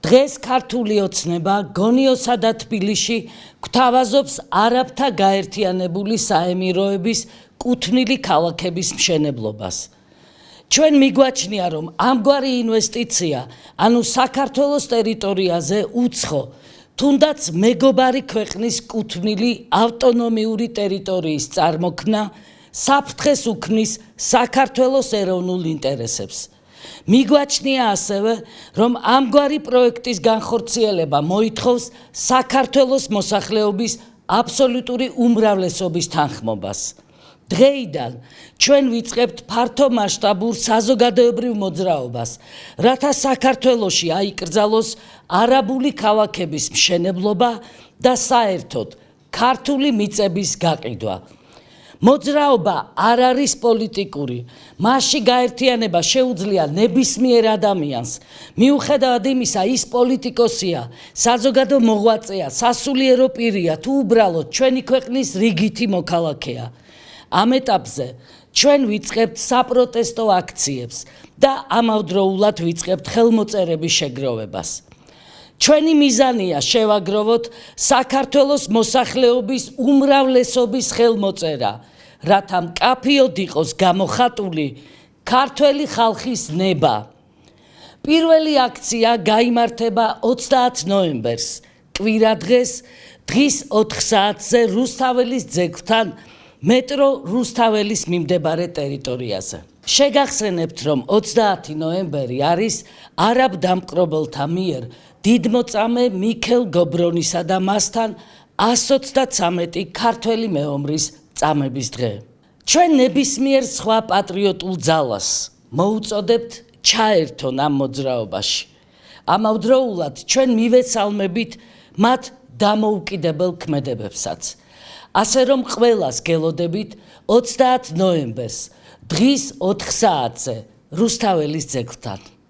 დღეს ქართული ოცნება გონიოსა და თბილისში გვთავაზობს არაბთა გაერთიანებული საემიროების კუთვნილი ქალაქების მშენებლობას. ჩვენ მიგვაჩნია, რომ ამგვარი ინვესტიცია, ანუ საქართველოს ტერიტორიაზე უცხო, თუნდაც მეგობარი ქვეყნის კუთვნილი ავტონომიური ტერიტორიის წარმოქმნა საფრთხეს უქმნის საქართველოს ეროვნულ ინტერესებს. მიგვაჩნია ასევე, რომ ამგვარი პროექტის განხორციელება მოითხოვს საქართველოს მოსახლეობის აბსოლუტური უმრავლესობის თანხმობას. დღეიდან ჩვენ ვიწყებთ ფართო მასშტაბურ საზოგადოებრივ მოძრაობას, რათა საქართველოში აიკრძალოს არაბული ქალაქების მშენებლობა და საერთოდ ქართული მიწების გაყიდვა. მოძრაობა არ არის პოლიტიკური, მასში გაერთიანება შეუძლია ნებისმიერ ადამიანს. მიუხედავად იმისა, ის პოლიტიკოსია, საზოგადო მოღვაწეა, სასულიერო პირია თუ უბრალოდ ჩვენი ქვეყნის რიგითი მოქალაქეა. ამ ეტაპზე ჩვენ ვიწყებთ საპროტესტო აქციებს და ამავდროულად ვიწყებთ ხელმოწერების შეგროვებას. ჩვენი მიზანია შევაგროვოთ საქართველოს მოსახლეობის უმრავლესობის ხელმოწერა, რათა მკაფიოდ იყოს გამოხატული ქართველი ხალხის ნება. პირველი აქცია გაიმართება 30 ნოემბერს, კვირადღეს, დღის 4 საათზე რუსთაველის ძეგლთან მეტრო რუსთაველის მიმდებარე ტერიტორიაზე. შეგახსენებთ, რომ 30 ნოემბერი არის არაბ დამპყრობელთა მიერ დიდმოწამე მიქელ გობრონისა და მასთან 123 ქართველი მეომრის წამების დღე. ჩვენ ნებისმიერ სხვა პატრიოტულ ძალას მოუწოდებთ ჩაერთონ ამ მოძრაობაში. ამავდროულად ჩვენ მივეცალმებით მათ დამოუკიდებელ ქმედებებსაც. ასე რომ ყველას გელოდებით 30 ნოემბერს დღის 4 საათზე რუსთაველის ძეგლთან.